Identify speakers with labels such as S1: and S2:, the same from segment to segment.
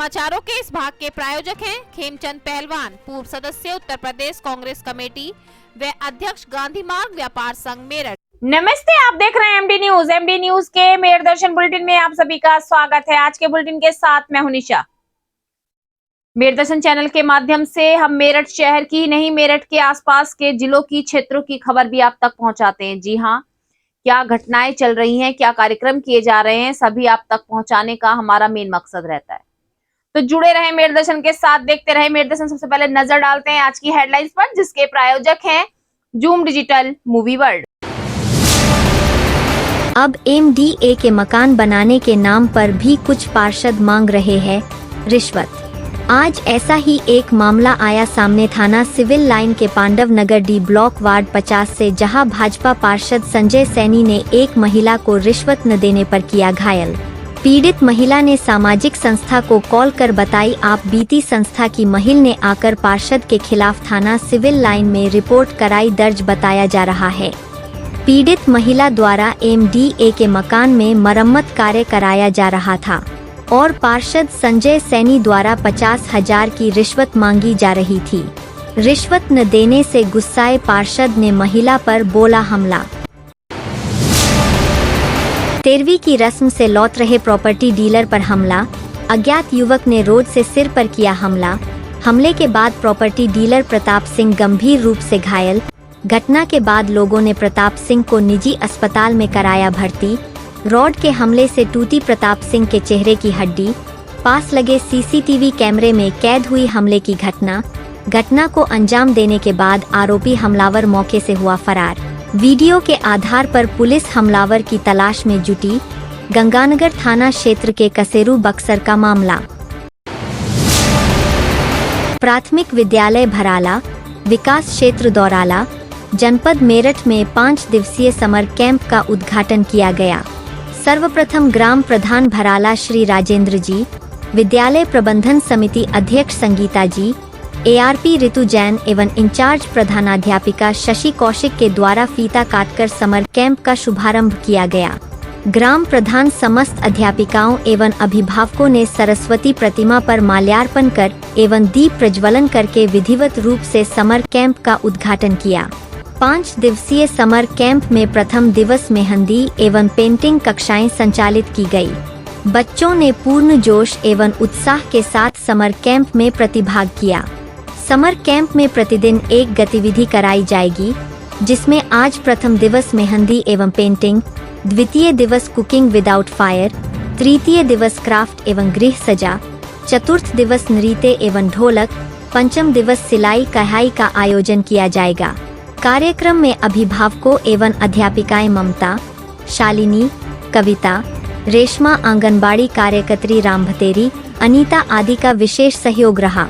S1: समाचारों के इस भाग के प्रायोजक हैं खेमचंद पहलवान, पूर्व सदस्य उत्तर प्रदेश कांग्रेस कमेटी व अध्यक्ष गांधी मार्ग व्यापार संघ मेरठ।
S2: नमस्ते, आप देख रहे हैं एमडी न्यूज। एमडी न्यूज के मेरदर्शन बुलेटिन में आप सभी का स्वागत है। आज के बुलेटिन के साथ मैं हूं निशा। मेरदर्शन चैनल के माध्यम से हम मेरठ शहर की ही नहीं, मेरठ के आसपास के जिलों की, क्षेत्रों की खबर भी आप तक पहुंचाते हैं। जी हाँ, क्या घटनाएं चल रही हैं, क्या कार्यक्रम किए जा रहे हैं, सभी आप तक पहुंचाने का हमारा मेन मकसद रहता है। तो जुड़े रहे मेरदर्शन के साथ, देखते रहे मेरदर्शन। सबसे पहले नजर डालते हैं आज की हेडलाइंस पर, जिसके प्रायोजक हैं जूम डिजिटल मूवी वर्ल्ड।
S3: अब एमडीए के मकान बनाने के नाम पर भी कुछ पार्षद मांग रहे हैं रिश्वत। आज ऐसा ही एक मामला आया सामने थाना सिविल लाइन के पांडव नगर डी ब्लॉक वार्ड 50 से, जहां भाजपा पार्षद संजय सैनी ने एक महिला को रिश्वत न देने पर किया घायल। पीड़ित महिला ने सामाजिक संस्था को कॉल कर बताई आप बीती। संस्था की महिला ने आकर पार्षद के खिलाफ थाना सिविल लाइन में रिपोर्ट कराई दर्ज बताया जा रहा है। पीड़ित महिला द्वारा एमडीए के मकान में मरम्मत कार्य कराया जा रहा था और पार्षद संजय सैनी द्वारा 50,000 की रिश्वत मांगी जा रही थी। रिश्वत न देने से गुस्साए पार्षद ने महिला पर बोला हमला। 13वीं की रस्म से लौट रहे प्रॉपर्टी डीलर पर हमला। अज्ञात युवक ने रोड से सिर पर किया हमला। हमले के बाद प्रॉपर्टी डीलर प्रताप सिंह गंभीर रूप से घायल। घटना के बाद लोगों ने प्रताप सिंह को निजी अस्पताल में कराया भर्ती। रॉड के हमले से टूटी प्रताप सिंह के चेहरे की हड्डी। पास लगे सीसीटीवी कैमरे में कैद हुई हमले की घटना। घटना को अंजाम देने के बाद आरोपी हमलावर मौके से हुआ फरार। वीडियो के आधार पर पुलिस हमलावर की तलाश में जुटी। गंगानगर थाना क्षेत्र के कसेरू बक्सर का मामला। प्राथमिक विद्यालय भराला, विकास क्षेत्र दौराला, जनपद मेरठ में 5 दिवसीय समर कैंप का उद्घाटन किया गया। सर्वप्रथम ग्राम प्रधान भराला श्री राजेंद्र जी, विद्यालय प्रबंधन समिति अध्यक्ष संगीता जी, एआरपी ऋतु जैन एवं इंचार्ज प्रधानाध्यापिका शशि कौशिक के द्वारा फीता काटकर समर कैंप का शुभारंभ किया गया। ग्राम प्रधान समस्त अध्यापिकाओं एवं अभिभावकों ने सरस्वती प्रतिमा पर माल्यार्पण कर एवं दीप प्रज्वलन करके विधिवत रूप से समर कैंप का उद्घाटन किया। 5 दिवसीय समर कैंप में प्रथम दिवस मेहंदी एवं पेंटिंग कक्षाएं संचालित की गई। बच्चों ने पूर्ण जोश एवं उत्साह के साथ समर कैंप में प्रतिभाग किया। समर कैंप में प्रतिदिन एक गतिविधि कराई जाएगी, जिसमें आज प्रथम दिवस मेहंदी एवं पेंटिंग, द्वितीय दिवस कुकिंग विदाउट फायर, तृतीय दिवस क्राफ्ट एवं गृह सजा, चतुर्थ दिवस नृत्य एवं ढोलक, पंचम दिवस सिलाई कढ़ाई का आयोजन किया जाएगा। कार्यक्रम में अभिभावकों एवं अध्यापिकाएं ममता, शालिनी, कविता, रेशमा, आंगनबाड़ी कार्यकर्त्री रामभतेरी, अनीता आदि का विशेष सहयोग रहा।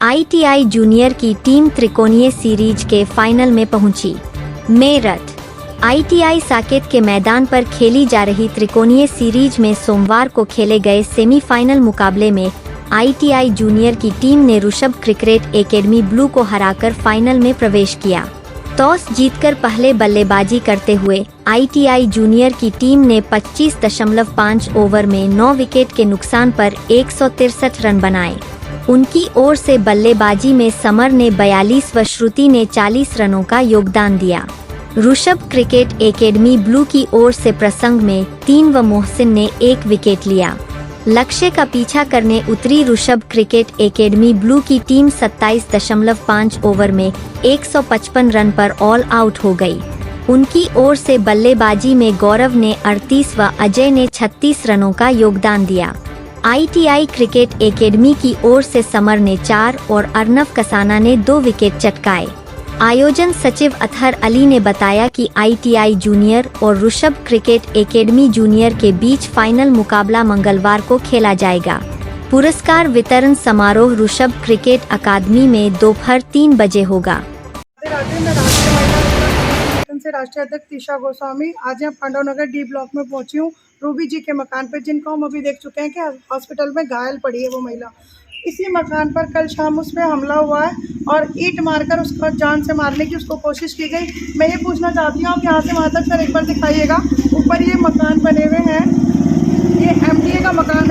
S3: आईटीआई जूनियर की टीम त्रिकोणीय सीरीज के फाइनल में पहुंची। मेरठ आईटीआई साकेत के मैदान पर खेली जा रही त्रिकोणीय सीरीज में सोमवार को खेले गए सेमीफाइनल मुकाबले में आईटीआई जूनियर की टीम ने ऋषभ क्रिकेट एकेडमी ब्लू को हराकर फाइनल में प्रवेश किया। टॉस जीतकर पहले बल्लेबाजी करते हुए आईटीआई जूनियर की टीम ने 25.5 ओवर में 9 विकेट के नुकसान पर 163 रन बनाए। उनकी ओर से बल्लेबाजी में समर ने 42 व श्रुति ने 40 रनों का योगदान दिया। ऋषभ क्रिकेट एकेडमी ब्लू की ओर से प्रसंग में 3 व मोहसिन ने 1 विकेट लिया। लक्ष्य का पीछा करने उतरी ऋषभ क्रिकेट एकेडमी ब्लू की टीम 27.5 ओवर में 155 रन पर ऑल आउट हो गई। उनकी ओर से बल्लेबाजी में गौरव ने 38 व अजय ने 36 रनों का योगदान दिया। आईटीआई क्रिकेट एकेडमी की ओर से समर ने 4 और अर्नव कसाना ने 2 विकेट चटकाए। आयोजन सचिव अतहर अली ने बताया कि आईटीआई जूनियर और ऋषभ क्रिकेट एकेडमी जूनियर के बीच फाइनल मुकाबला मंगलवार को खेला जाएगा। पुरस्कार वितरण समारोह ऋषभ क्रिकेट अकादमी में दोपहर 3 बजे होगा।
S4: राष्ट्रीय अध्यक्ष तीशा गोस्वामी आज यहाँ पांडव नगर डी ब्लॉक में पहुंची हूँ, रूबी जी के मकान पर, जिनको हम अभी देख चुके हैं कि हॉस्पिटल में घायल पड़ी है वो महिला। इसी मकान पर कल शाम उस पर हमला हुआ है और ईंट मारकर उसको जान से मारने की उसको कोशिश की गई। मैं ये पूछना चाहती हूँ आप यहाँ से वहाँ तक सर एक बार दिखाइएगा। ऊपर ये मकान बने हुए हैं, ये एमडीए का मकान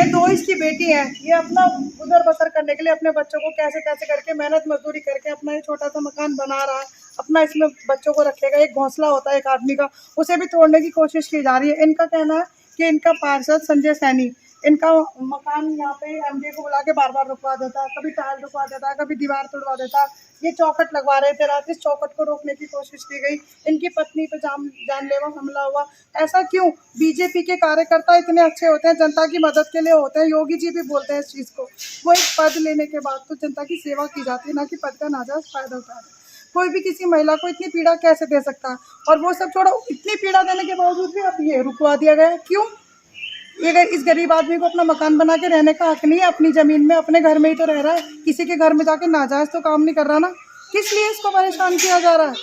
S4: दो इसकी बेटी है, ये अपना गुजर बसर करने के लिए अपने बच्चों को कैसे कैसे करके मेहनत मजदूरी करके अपना ये छोटा सा मकान बना रहा है। अपना इसमें बच्चों को रखेगा, एक घोंसला होता है एक आदमी का, उसे भी तोड़ने की कोशिश की जा रही है। इनका कहना है कि इनका पार्षद संजय सैनी इनका मकान यहाँ पे एमडी को बुला के बार बार रुकवा देता है, कभी टाइल रुकवा देता है, कभी दीवार तोड़वा देता है। ये चौखट लगवा रहे थे, रात इस चौखट को रोकने की कोशिश की गई, इनकी पत्नी पे जानलेवा हमला हुआ। ऐसा क्यों? बीजेपी के कार्यकर्ता इतने अच्छे होते हैं, जनता की मदद के लिए होते हैं। योगी जी भी बोलते हैं इस चीज़ को। वो एक पद लेने के बाद तो जनता की सेवा की जाती है, ना कि पद का नाजायज फायदा उठा रहे। कोई भी किसी महिला को इतनी पीड़ा कैसे दे सकता है? और वो सब छोड़ो, इतनी पीड़ा देने के बावजूद भी अब ये रुकवा दिया गया। क्यों? ये इस गरीब आदमी को अपना मकान बना के रहने का हक नहीं है? अपनी ज़मीन में अपने घर में ही तो रह रहा है, किसी के घर में जाके नाजायज़ तो काम नहीं कर रहा ना। किस लिए इसको परेशान किया जा रहा है?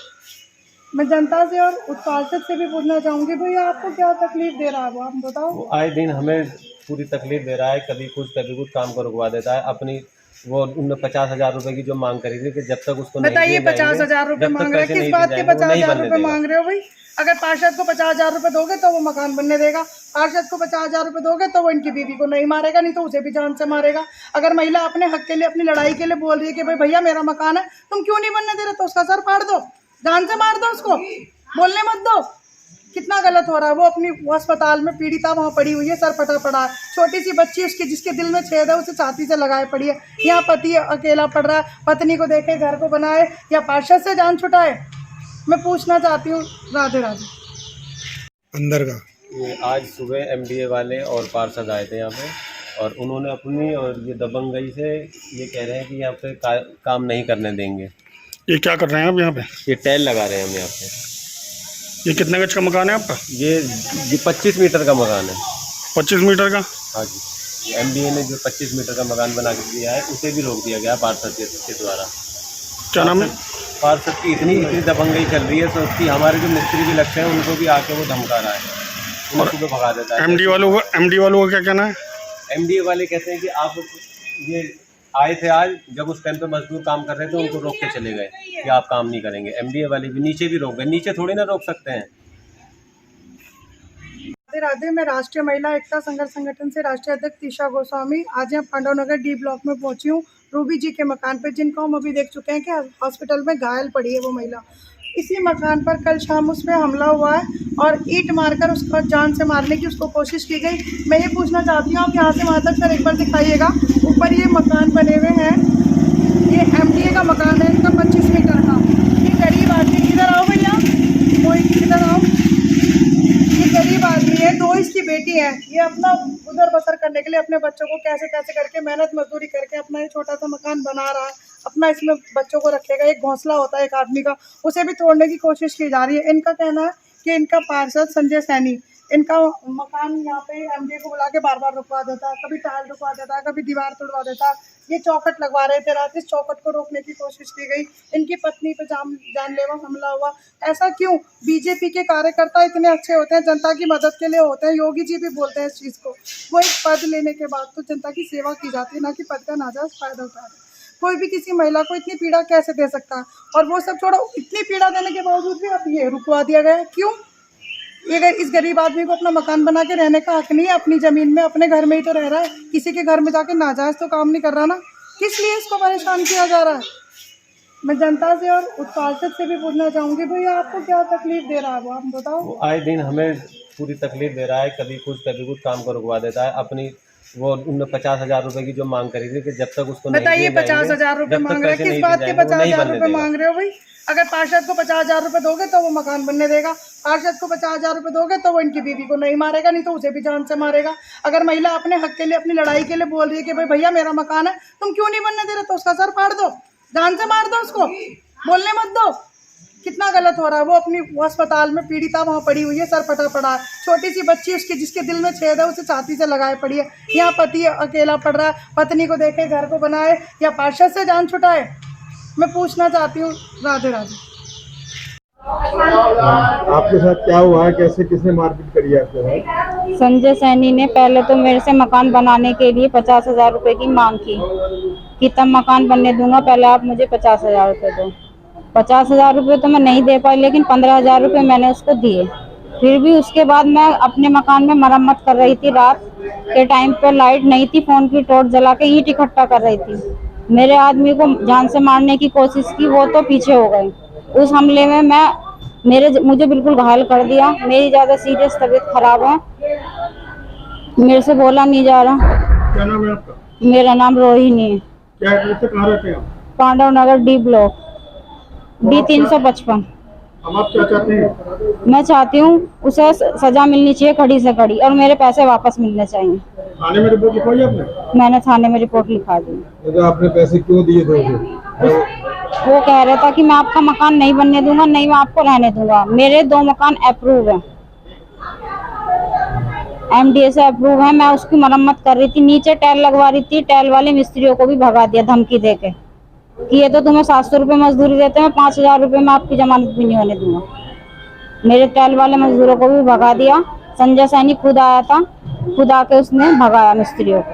S4: मैं जनता से और उत्पादक से भी पूछना चाहूँगी, भैया आपको क्या तकलीफ दे रहा है वो आप बताओ।
S5: आए दिन हमें पूरी तकलीफ दे रहा है, कभी कुछ काम को रुकवा देता है। अपनी वो उन्होंने 50,000 रुपए की जो मांग करी थी कि जब तक उसको
S4: बताइए 50,000 रुपए मांग रहे हैं, किस बात के 50,000 रुपए मांग रहे हो भाई? अगर पार्षद को 50,000 रुपए दोगे तो वो मकान बनने देगा, पार्षद को 50,000 रुपए दोगे तो वो इनकी बीवी को नहीं मारेगा, नहीं तो उसे भी जान से मारेगा। अगर महिला अपने हक के लिए अपनी लड़ाई के लिए बोल रही है कि भाई भैया मेरा मकान है, तुम क्यों नहीं बनने दे रहे, तो उसका सर फाड़ दो, जान से मार दो उसको, बोलने मत दो। कितना गलत हो रहा है। वो अपनी अस्पताल में पीड़िता वहाँ पड़ी हुई है, सर फटा पड़ा है, छोटी सी बच्ची उसकी जिसके दिल में छेद है, उसे छाती से लगाए पड़ी है। यहाँ पति अकेला पड़ रहा है, पत्नी को देखे घर को बनाए या पार्षद से जान छुटाए? मैं पूछना चाहती हूँ। राधे राधे।
S6: अंदर का
S5: ये आज सुबह एमडीए वाले और पार्षद आए थे यहाँ पे, और उन्होंने अपनी और ये दबंगई से ये कह रहे हैं कि यहाँ पे काम नहीं करने देंगे।
S6: ये क्या कर रहे हैं आप यहाँ पे?
S5: ये टाइल लगा रहे हैं हम यहाँ पे।
S6: ये कितने गज का मकान है आपका?
S5: ये 25 मीटर का मकान है।
S6: 25 मीटर का?
S5: हाँ जी। एमडीए ने जो 25 मीटर का मकान बना के दिया है, उसे भी रोक दिया गया पार्षद के द्वारा।
S6: क्या नाम है?
S5: पार्षद की इतनी दबंगई चल रही है तो उसकी हमारे जो मिस्त्री भी लगते हैं उनको भी आके वो धमका रहा है, उनको भी भगा देता है।
S6: एमडी वालों को क्या कहना है?
S5: एमडीए वाले कहते हैं कि आप ये आए थे आज, जब उस टाइम पे मजदूर काम कर रहे थे उनको रोक के चले गए कि आप काम नहीं करेंगे। एमडीए वाले भी नीचे भी रोक गए, नीचे थोड़ी ना रोक सकते हैं।
S4: राधे, मैं राष्ट्रीय महिला एकता संघर्ष संगठन से राष्ट्रीय अध्यक्ष तीशा गोस्वामी आज यहाँ पांडव नगर डी ब्लॉक में पहुंची हूँ, रूबी जी के मकान पे, जिनको हम अभी देख चुके हैं कि हॉस्पिटल में घायल पड़ी है वो महिला। इसी मकान पर कल शाम उस पर हमला हुआ है और ईंट मारकर उसको जान से मारने की उसको कोशिश की गई। मैं ये पूछना चाहती हूँ, आप यहाँ से वहाँ तक सर एक बार दिखाइएगा। ऊपर ये मकान बने हुए हैं, ये एमडीए का मकान है, इनका 25 मीटर का। ये गरीब आदमी, इधर आओ भैया, कोई इधर आओ। ये गरीब आदमी है, दो इसकी बेटी है, ये अपना गुजर बसर करने के लिए अपने बच्चों को कैसे कैसे करके मेहनत मजदूरी करके अपना ये छोटा सा मकान बना रहा है। अपना इसमें बच्चों को रखेगा, एक घोंसला होता है एक आदमी का, उसे भी तोड़ने की कोशिश की जा रही है। इनका कहना है कि इनका पार्षद संजय सैनी इनका मकान यहाँ पे एमडी को बुला के बार बार रुकवा देता है, कभी टाइल रुकवा देता है, कभी दीवार तोड़वा देता है। ये चौखट लगवा रहे थे, रात इस चौखट को रोकने की कोशिश की गई, इनकी पत्नी पे जानलेवा हमला हुआ। ऐसा क्यों? बीजेपी के कार्यकर्ता इतने अच्छे होते हैं, जनता की मदद के लिए होते हैं। योगी जी भी बोलते हैं इस चीज़ को। वो एक पद लेने के बाद तो जनता की सेवा की जाती है, ना कि पद का नाजायज फायदा उठा रहे। कोई भी किसी महिला को इतनी पीड़ा कैसे दे सकता है? और वो सब छोड़ो, इतनी पीड़ा देने के बावजूद भी अब ये रुकवा दिया गया। क्यों? ये इस गरीब आदमी को अपना मकान बना के रहने का हक नहीं है? अपनी ज़मीन में अपने घर में ही तो रह रहा है, किसी के घर में जाके नाजायज़ तो काम नहीं कर रहा ना। किस लिए इसको परेशान किया जा रहा है? मैं जनता से और उत्पादक से भी पूछना चाहूँगी, भैया आपको क्या तकलीफ दे रहा है वो आप बताओ।
S5: आए दिन हमें पूरी तकलीफ दे रहा है, कभी कुछ काम को रुकवा देता है। अपनी वो उन्होंने 50,000 रुपए की जो मांग करी थी कि जब तक उसको
S4: बताइए 50,000 रुपए मांग रहे हैं, किस बात के 50,000 रुपए मांग रहे हो भाई? अगर पार्षद को 50,000 रुपए दोगे तो वो मकान बनने देगा, पार्षद को 50,000 रुपए दोगे तो वो इनकी बीवी को नहीं मारेगा, नहीं तो उसे भी जान से मारेगा। अगर महिला अपने हक के लिए अपनी लड़ाई के लिए बोल रही है कि भाई भैया मेरा मकान है, तुम क्यों नहीं बनने दे रहे, तो उसका सर फाड़ दो, जान से मार दो उसको, बोलने मत दो। कितना गलत हो रहा है। वो अपनी अस्पताल में पीड़िता वहाँ पड़ी हुई है, सर फटा पड़ा है, छोटी सी बच्ची उसकी जिसके दिल में छेद है, उसे छाती से लगाए पड़ी है। यहाँ पति अकेला पड़ रहा है, पत्नी को देखे घर को बनाए या पार्षद से जान छुटाए? मैं पूछना चाहती हूँ। राधे राधे।
S7: आपके साथ क्या हुआ है, कैसे किसने मारपीट करी है आपके साथ?
S8: संजय सैनी ने पहले तो मेरे से मकान बनाने के लिए 50,000 रुपए की मांग की कि तब मकान बनने दूंगा, पहले आप मुझे 50,000 रुपए दो। 50,000 रुपए तो मैं नहीं दे पाई, लेकिन 15,000 रुपए मैंने उसको दिए। फिर भी उसके बाद मैं अपने मकान में मरम्मत कर रही थी। रात के टाइम पर लाइट नहीं थी, फोन की टॉर्च जला के ईंट इकट्ठा कर रही थी। मेरे आदमी को जान से मारने की कोशिश की, वो तो पीछे हो गए। उस हमले में मुझे बिल्कुल घायल कर दिया। मेरी ज्यादा सीरियस तबीयत खराब है, मेरे से बोला नहीं जा रहा।
S6: क्या नाम है आपका?
S8: मेरा नाम रोहिणी है।
S6: क्या एड्रेस से कहाँ रहते हैं आप?
S8: पांडव नगर डी ब्लॉक डी 355।
S6: अब आप क्या चाहते हैं?
S8: मैं चाहती हूँ उसे सजा मिलनी चाहिए, कड़ी से कड़ी, और मेरे पैसे वापस मिलने चाहिए।
S6: थाने में रिपोर्ट लिखवाई आपने?
S8: मैंने थाने में रिपोर्ट लिखा दी।
S7: तो आपने पैसे क्यों दिए थे उसे?
S8: वो कह रहा था कि मैं आपका मकान नहीं बनने दूंगा, नहीं मैं आपको रहने दूंगा। मेरे 2 मकान अप्रूव है, MDA से अप्रूव है। मैं उसकी मरम्मत कर रही थी, नीचे टाइल लगवा रही थी। टाइल वाले मिस्त्रियों को भी भगा दिया धमकी देके कि ये तो तुम्हें 700 रुपये मजदूरी देते हैं, 5000 रुपये में आपकी जमानत भी नहीं होने दूंगा। मेरे टाइल वाले मजदूरों को भी भगा दिया। संजय सैनी खुद आया था, खुद आके उसने भगाया मिस्त्रियों को।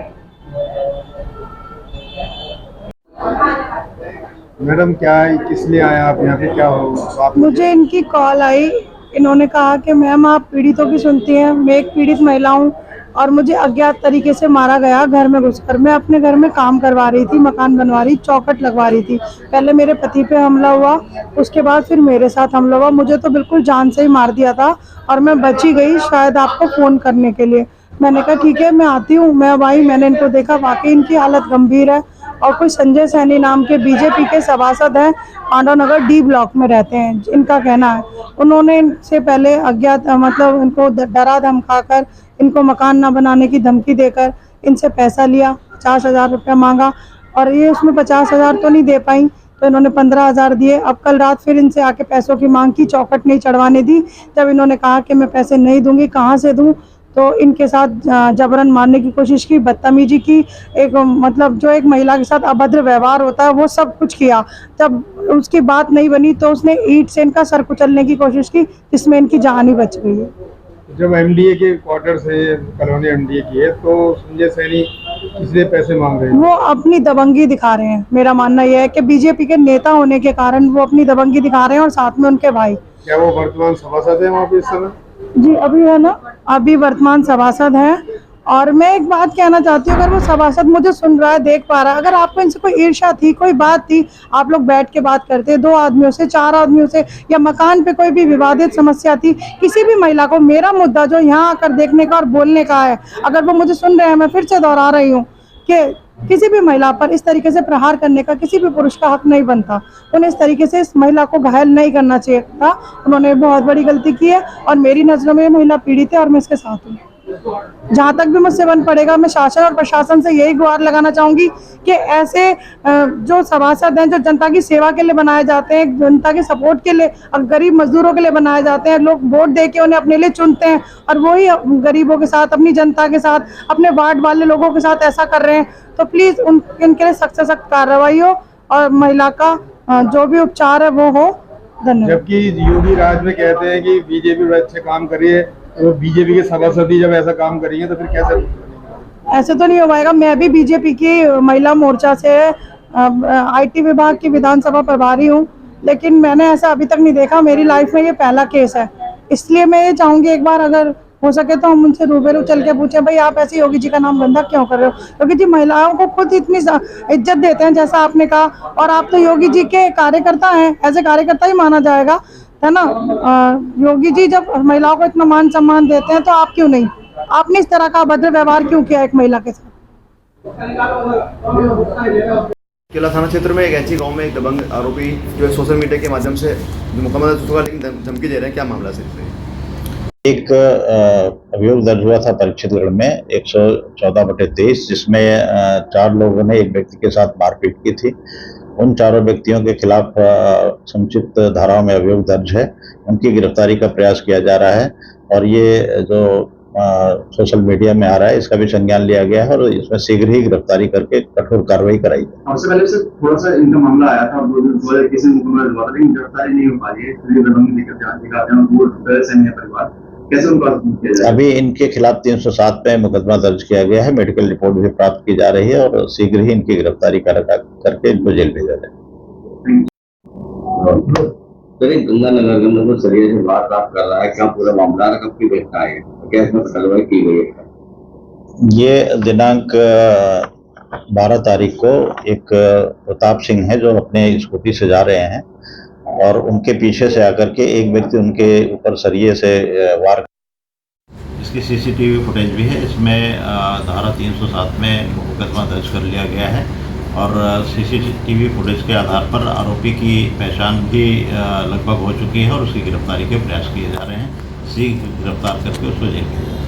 S7: मैडम क्या है, किस लिए आया आप यहाँ पे, क्या हो आप?
S4: मुझे इनकी कॉल आई। इन्होंने कहा कि मैम आप पीड़ितों की सुनती हैं, मैं एक पीड़ित महिला हूँ और मुझे अज्ञात तरीके से मारा गया घर में घुसकर। मैं अपने घर में काम करवा रही थी, मकान बनवा रही, चौखट लगवा रही थी। पहले मेरे पति पे हमला हुआ, उसके बाद फिर मेरे साथ हमला हुआ। मुझे तो बिल्कुल जान से ही मार दिया था और मैं बची गई शायद आपको फ़ोन करने के लिए। मैंने कहा ठीक है मैं आती हूँ। मैं अब आई, मैंने इनको देखा, वाकई इनकी हालत गंभीर है। और कोई संजय सैनी नाम के बीजेपी के सभासद हैं, पांडव नगर डी ब्लॉक में रहते हैं, इनका कहना है। उन्होंने इनसे पहले अज्ञात मतलब इनको डरा धमकाकर, इनको मकान ना बनाने की धमकी देकर इनसे पैसा लिया, 50,000 रुपया मांगा और ये उसमें 50,000 तो नहीं दे पाई, तो इन्होंने 15,000 दिए। अब कल रात फिर इनसे आके पैसों की मांग की, चौखट नहीं चढ़वाने दी। जब इन्होंने कहा कि मैं पैसे नहीं दूंगी, कहाँ से दूं, तो इनके साथ जबरन मारने की कोशिश की, बदतमीजी की, एक मतलब जो एक महिला के साथ अभद्र व्यवहार होता है वो सब कुछ किया। जब उसकी बात नहीं बनी तो उसने ईंट से इनका सर कुचलने की कोशिश की, जिसमें इनकी जान ही बच गई है।
S7: जब MDA के क्वार्टर से कॉलोनी MDA की है तो संजय सैनी इसलिए पैसे मांग रहे हैं?
S4: वो अपनी दबंगी दिखा रहे हैं। मेरा मानना यह है कि बीजेपी के नेता होने के कारण वो अपनी दबंगी दिखा रहे हैं और साथ में उनके भाई।
S7: क्या वो वर्तमान सभासद है वहाँ पे इस समय?
S4: जी अभी है ना, अभी वर्तमान सभासद हैं। और मैं एक बात कहना चाहती हूँ, अगर वो सभासद मुझे सुन रहा है, देख पा रहा है, अगर आपको इनसे कोई ईर्ष्या थी, कोई बात थी, आप लोग बैठ के बात करते 2 आदमियों से, 4 आदमियों से, या मकान पे कोई भी विवादित समस्या थी, किसी भी महिला को, मेरा मुद्दा जो यहाँ आकर देखने का और बोलने का है, अगर वो मुझे सुन रहे हैं, मैं फिर से दोहरा रही हूँ कि किसी भी महिला पर इस तरीके से प्रहार करने का किसी भी पुरुष का हक नहीं बनता। उन्हें इस तरीके से इस महिला को घायल नहीं करना चाहिए था। उन्होंने बहुत बड़ी गलती की है और मेरी नज़रों में ये महिला पीड़ित है और मैं इसके साथ हूँ। जहाँ तक भी मुझसे बन पड़ेगा, मैं शासन और प्रशासन से यही गुहार लगाना चाहूँगी कि ऐसे जो सभासद हैं, जो जनता की सेवा के लिए बनाए जाते हैं, जनता के सपोर्ट के लिए और गरीब मजदूरों के लिए बनाए जाते हैं, लोग वोट दे के उन्हें अपने लिए चुनते हैं और वही गरीबों के साथ, अपनी जनता के साथ, अपने वार्ड वाले लोगों के साथ ऐसा कर रहे हैं, तो प्लीज़ इनके लिए सख्त से सख्त कार्रवाई हो और महिला का जो भी उपचार है वो हो। धन्यवाद।
S7: जबकि योगी राज में कहते हैं कि बीजेपी अच्छे काम कर रही है, तो बीजेपी के सभासद ही जब ऐसा काम करेंगे तो फिर कैसे?
S4: ऐसे तो नहीं हो पाएगा। मैं भी बीजेपी की महिला मोर्चा से IT विभाग की विधानसभा प्रभारी हूँ, लेकिन मैंने ऐसा अभी तक नहीं देखा। मेरी लाइफ में ये पहला केस है, इसलिए मैं ये चाहूँगी एक बार अगर हो सके तो हम उनसे रूबरू चल के पूछें, भाई आप ऐसे योगी जी का नाम गंदा क्यों कर रहे हो? क्योंकि जी महिलाओं को खुद इतनी इज्जत देते हैं जैसा आपने कहा, और आप तो योगी जी के कार्यकर्ता हैं, ऐसे कार्यकर्ता ही माना जाएगा, है ना। योगी जी जब महिलाओं को इतना मान सम्मान देते हैं तो आप क्यों नहीं? आपने इस तरह का अभद्र व्यवहार क्यों किया एक महिला के साथ?
S9: किला थाना क्षेत्र में एक ऐसी गांव में एक दबंग आरोपी जो सोशल मीडिया के माध्यम से मुकम्मल धमकी दे रहे हैं, क्या मामला है?
S10: एक अभियोग दर्ज हुआ था परीक्षितगढ़ में 114/23, जिसमें 4 लोगों ने एक व्यक्ति के साथ मारपीट की थी। उन चारों व्यक्तियों के खिलाफ समुचित धाराओं में अभियोग दर्ज है। उनकी गिरफ्तारी का प्रयास किया जा रहा है और ये जो सोशल मीडिया में आ रहा है इसका भी संज्ञान लिया गया है और इसमें शीघ्र ही गिरफ्तारी करके कठोर कार्रवाई कराई जाए।
S9: सबसे पहले से थोड़ा सा इनका मामला आया था, गिरफ्तारी नहीं हो पा रही है, कैसे उनका?
S10: अभी इनके खिलाफ 307 में मुकदमा दर्ज किया गया है। मेडिकल रिपोर्ट भी प्राप्त की जा रही है और शीघ्र ही इनकी गिरफ्तारी करके इनको जेल भेजा जाए।
S11: सर गंगानगर के अंदर सरिये से वारदात कर रहा है, क्या पूरा मामला कब की घटना है, क्या इसमें कार्रवाई की गई है?
S10: ये दिनांक 12 तारीख को एक प्रताप सिंह है जो अपने स्कूटी से जा रहे हैं और उनके पीछे से आकर के एक व्यक्ति उनके ऊपर सरिये से वार। इसकी सीसीटीवी फुटेज भी है, इसमें धारा 307 में मुकदमा दर्ज कर लिया गया है और सीसीटीवी फुटेज के आधार पर आरोपी की पहचान भी लगभग हो चुकी है और उसकी गिरफ्तारी के प्रयास किए जा रहे हैं। इसी गिरफ्तार करके उसको जेल भेजा जाएगा।